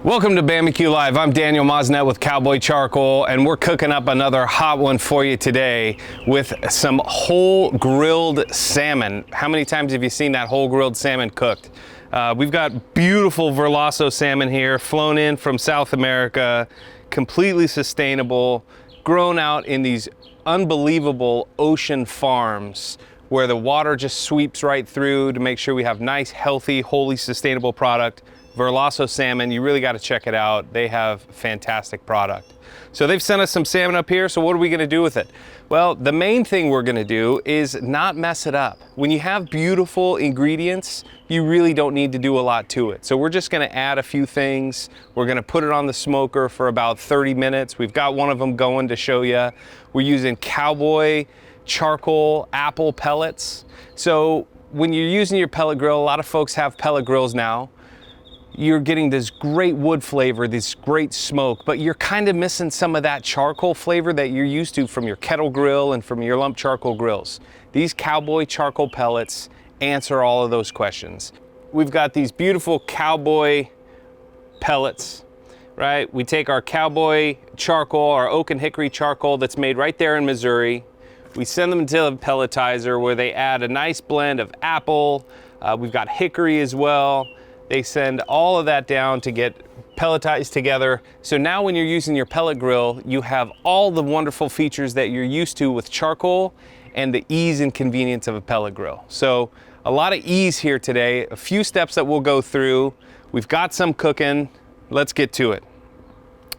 Welcome to BAMA-Q Live. I'm Daniel Moznett with Cowboy Charcoal, and we're cooking up another hot one for you today with some whole grilled salmon. How many times have you seen that whole grilled salmon cooked? We've got beautiful Verlasso salmon here, flown in from South America, completely sustainable, grown out in these unbelievable ocean farms where the water just sweeps right through to make sure we have nice, healthy, wholly sustainable product. Verlasso Salmon, you really got to check it out. They have fantastic product. So they've sent us some salmon up here, so what are we going to do with it? Well, the main thing we're going to do is not mess it up. When you have beautiful ingredients, you really don't need to do a lot to it. So we're just going to add a few things. We're going to put it on the smoker for about 30 minutes. We've got one of them going to show you. We're using Cowboy charcoal apple pellets. So when you're using your pellet grill, a lot of folks have pellet grills now. You're getting this great wood flavor, this great smoke, but you're kind of missing some of that charcoal flavor that you're used to from your kettle grill and from your lump charcoal grills. These Cowboy charcoal pellets answer all of those questions. We've got these beautiful Cowboy pellets, right? We take our Cowboy charcoal, our oak and hickory charcoal that's made right there in Missouri. We send them to a pelletizer where they add a nice blend of apple. We've got hickory as well. They send all of that down to get pelletized together. So now when you're using your pellet grill, you have all the wonderful features that you're used to with charcoal and the ease and convenience of a pellet grill. So a lot of ease here today, a few steps that we'll go through. We've got some cooking, let's get to it.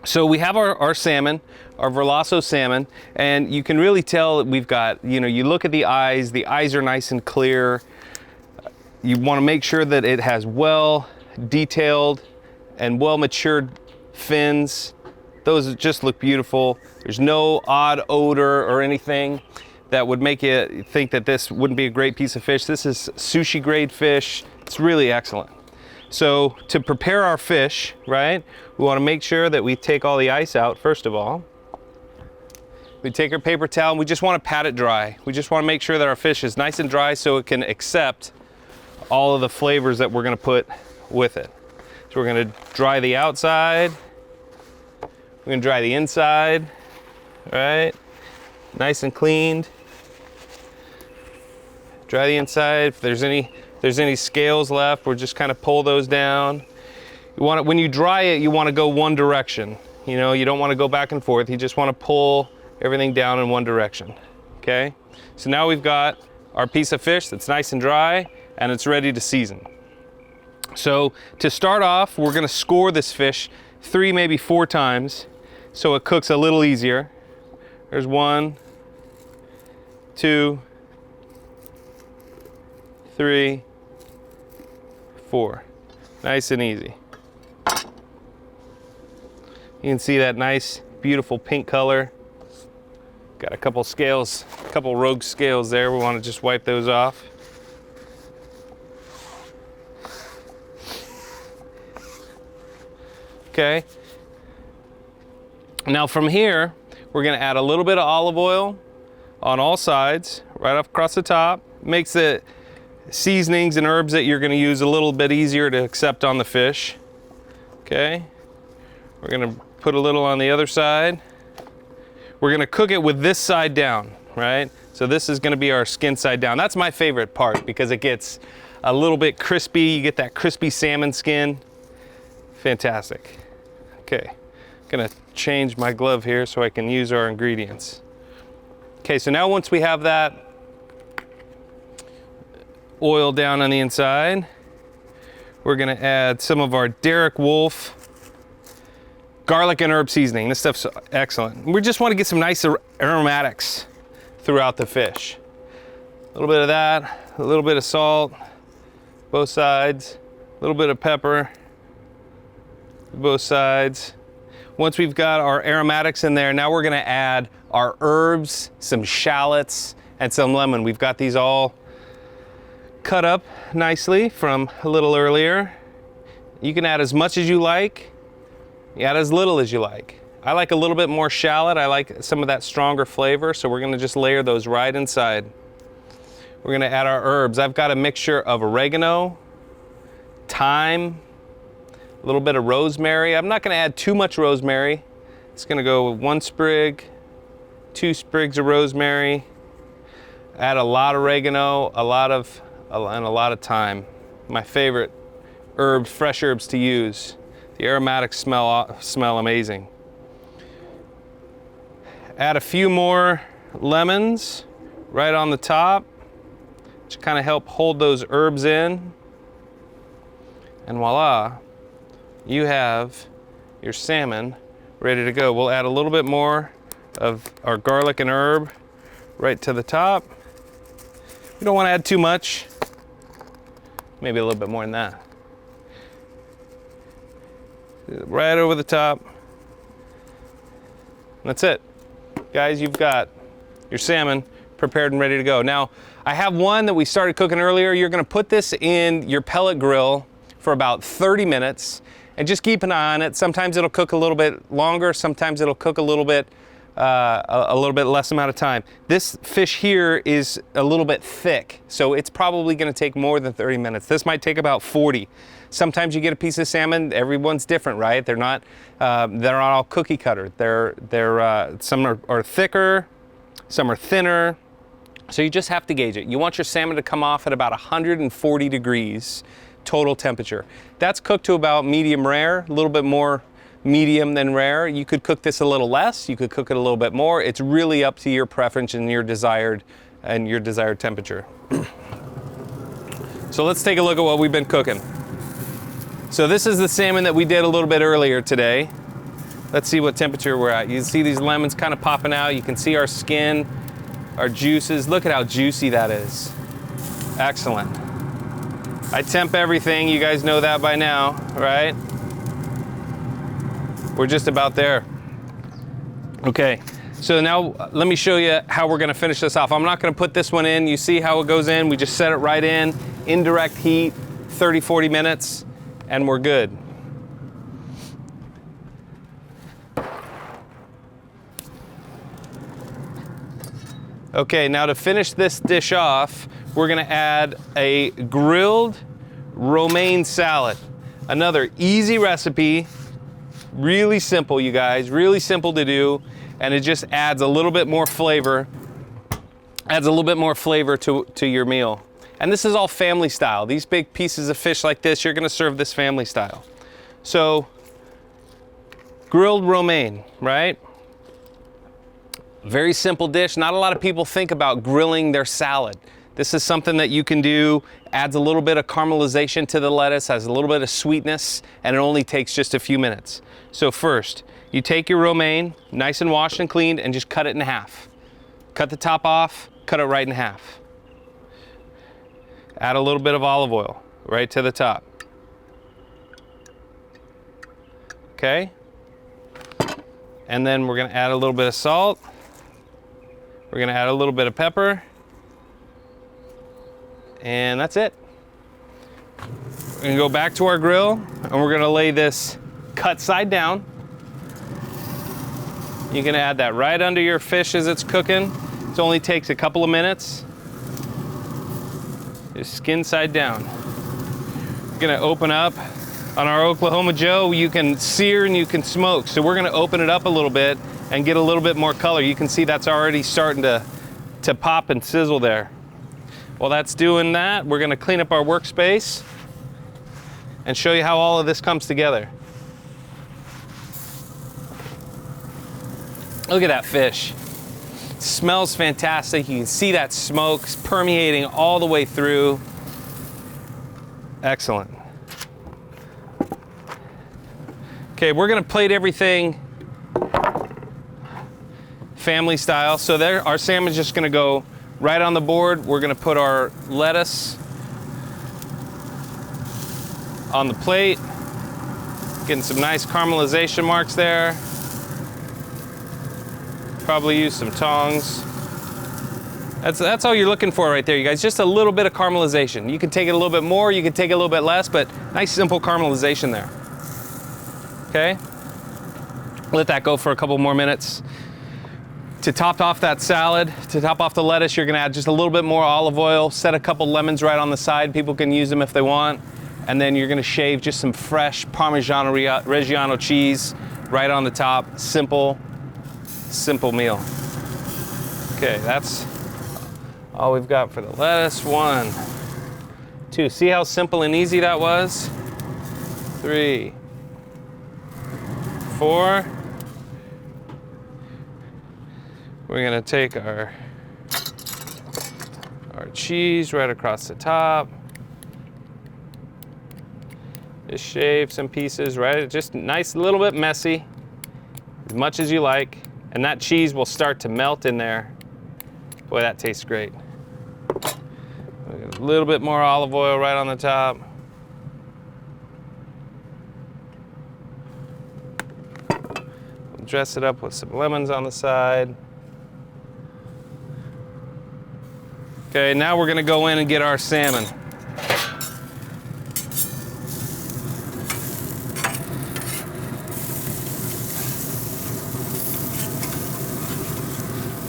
So we have our salmon, our Verlasso salmon, and you can really tell that we've got, you look at the eyes are nice and clear. You want to make sure that it has well detailed and well matured fins. Those just look beautiful. There's no odd odor or anything that would make you think that this wouldn't be a great piece of fish. This is sushi grade fish. It's really excellent. So to prepare our fish, right, we want to make sure that we take all the ice out first of all. We take our paper towel and we just want to pat it dry. We just want to make sure that our fish is nice and dry so it can accept all of the flavors that we're going to put with it. So we're going to dry the outside. We're going to dry the inside, right? Nice and cleaned. Dry the inside. If there's any scales left, we'll just kind of pull those down. You want it, when you dry it, you want to go one direction. You don't want to go back and forth. You just want to pull everything down in one direction. Okay? So now we've got our piece of fish that's nice and dry, and it's ready to season. So to start off, we're gonna score this fish 3, maybe 4 times so it cooks a little easier. There's 1, 2, 3, 4. Nice and easy. You can see that nice, beautiful pink color. Got a couple scales, a couple rogue scales there. We wanna just wipe those off. Okay. Now from here, we're gonna add a little bit of olive oil on all sides, right up across the top. Makes the seasonings and herbs that you're gonna use a little bit easier to accept on the fish. Okay. We're gonna put a little on the other side. We're gonna cook it with this side down, right? So this is gonna be our skin side down. That's my favorite part because it gets a little bit crispy. You get that crispy salmon skin. Fantastic. Okay, gonna change my glove here so I can use our ingredients. Okay, so now once we have that oil down on the inside, we're gonna add some of our Derek Wolf garlic and herb seasoning. This stuff's excellent. We just want to get some nice aromatics throughout the fish. A little bit of that, a little bit of salt, both sides, a little bit of pepper, both sides. Once we've got our aromatics in there, now we're gonna add our herbs, some shallots, and some lemon. We've got these all cut up nicely from a little earlier. You can add as much as you like, you add as little as you like. I like a little bit more shallot. I like some of that stronger flavor, so we're gonna just layer those right inside. We're gonna add our herbs. I've got a mixture of oregano, thyme, A little bit of rosemary. I'm not gonna add too much rosemary. It's gonna go with 1 sprig, 2 sprigs of rosemary. Add a lot of oregano, and a lot of thyme. My favorite herbs, fresh herbs to use. The aromatics smell amazing. Add a few more lemons right on the top to kind of help hold those herbs in. And voila, you have your salmon ready to go. We'll add a little bit more of our garlic and herb right to the top. You don't want to add too much, maybe a little bit more than that. Right over the top. That's it. Guys, you've got your salmon prepared and ready to go. Now, I have one that we started cooking earlier. You're gonna put this in your pellet grill for about 30 minutes and just keep an eye on it. Sometimes it'll cook a little bit longer, sometimes it'll cook a little bit less amount of time. This fish here is a little bit thick, so it's probably gonna take more than 30 minutes. This might take about 40. Sometimes you get a piece of salmon, everyone's different, right? They're not all cookie cutter. Some are thicker, some are thinner. So you just have to gauge it. You want your salmon to come off at about 140 degrees total temperature. That's cooked to about medium rare, a little bit more medium than rare. You could cook this a little less, you could cook it a little bit more. It's really up to your preference and your desired temperature. So let's take a look at what we've been cooking. So this is the salmon that we did a little bit earlier today. Let's see what temperature we're at. You can see these lemons kind of popping out. You can see our skin, our juices. Look at how juicy that is. Excellent. I temp everything. You guys know that by now, right? We're just about there. Okay, so now let me show you how we're gonna finish this off. I'm not gonna put this one in. You see how it goes in? We just set it right in, indirect heat, 30, 40 minutes, and we're good. Okay, now to finish this dish off, we're gonna add a grilled romaine salad. Another easy recipe, really simple, you guys, really simple to do, and it just adds a little bit more flavor, to your meal. And this is all family style. These big pieces of fish like this, you're gonna serve this family style. So, grilled romaine, right? Very simple dish. Not a lot of people think about grilling their salad. This is something that you can do, adds a little bit of caramelization to the lettuce, has a little bit of sweetness, and it only takes just a few minutes. So first, you take your romaine, nice and washed and cleaned, and just cut it in half. Cut the top off, cut it right in half. Add a little bit of olive oil right to the top. Okay? And then we're gonna add a little bit of salt. We're gonna add a little bit of pepper. And that's it. We're gonna go back to our grill and we're gonna lay this cut side down. You're gonna add that right under your fish as it's cooking. It only takes a couple of minutes. Just skin side down. We're gonna open up. On our Oklahoma Joe, you can sear and you can smoke. So we're gonna open it up a little bit and get a little bit more color. You can see that's already starting to pop and sizzle there. While that's doing that, we're gonna clean up our workspace and show you how all of this comes together. Look at that fish. It smells fantastic. You can see that smoke permeating all the way through. Excellent. Okay, we're gonna plate everything family style. So there, our salmon's just gonna go right on the board. We're gonna put our lettuce on the plate. Getting some nice caramelization marks there. Probably use some tongs. That's all you're looking for right there, you guys. Just a little bit of caramelization. You can take it a little bit more, you can take it a little bit less, but nice simple caramelization there. Okay? Let that go for a couple more minutes. To top off that salad, to top off the lettuce, you're gonna add just a little bit more olive oil, set a couple lemons right on the side. People can use them if they want. And then you're gonna shave just some fresh Parmigiano-Reggiano cheese right on the top. Simple, simple meal. Okay, that's all we've got for the lettuce. 1, 2, see how simple and easy that was? 3, 4. We're gonna take our cheese right across the top. Just shave some pieces, right? Just nice, a little bit messy, as much as you like. And that cheese will start to melt in there. Boy, that tastes great. A little bit more olive oil right on the top. We'll dress it up with some lemons on the side. Okay, now we're gonna go in and get our salmon.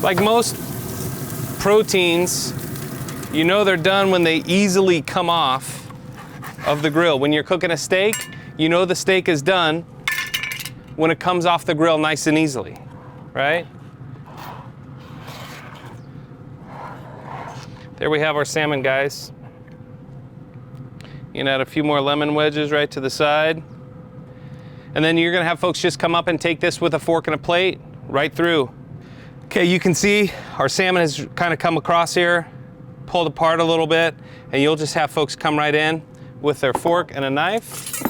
Like most proteins, you know they're done when they easily come off of the grill. When you're cooking a steak, you know the steak is done when it comes off the grill nice and easily, right? There we have our salmon, guys. You can add a few more lemon wedges right to the side. And then you're gonna have folks just come up and take this with a fork and a plate right through. Okay, you can see our salmon has kind of come across here, pulled apart a little bit, and you'll just have folks come right in with their fork and a knife.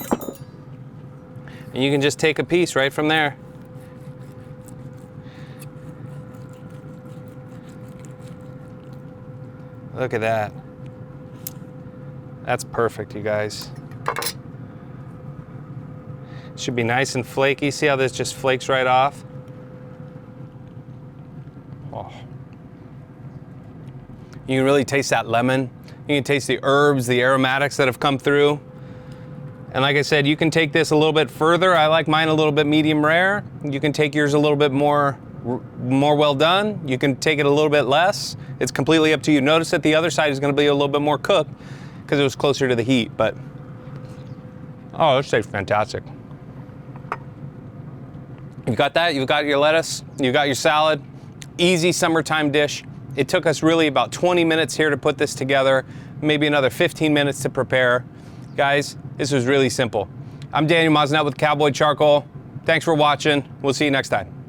And you can just take a piece right from there. Look at that. That's perfect, you guys. Should be nice and flaky. See how this just flakes right off? Oh. You can really taste that lemon. You can taste the herbs, the aromatics that have come through. And like I said, you can take this a little bit further. I like mine a little bit medium rare. You can take yours a little bit more well done. You can take it a little bit less. It's completely up to you. Notice that the other side is going to be a little bit more cooked because it was closer to the heat, but oh, this tastes fantastic. You've got that, you've got your lettuce, you've got your salad. Easy summertime dish. It took us really about 20 minutes here to put this together, maybe another 15 minutes to prepare. Guys, this was really simple. I'm Daniel Moznett with Cowboy Charcoal. Thanks for watching. We'll see you next time.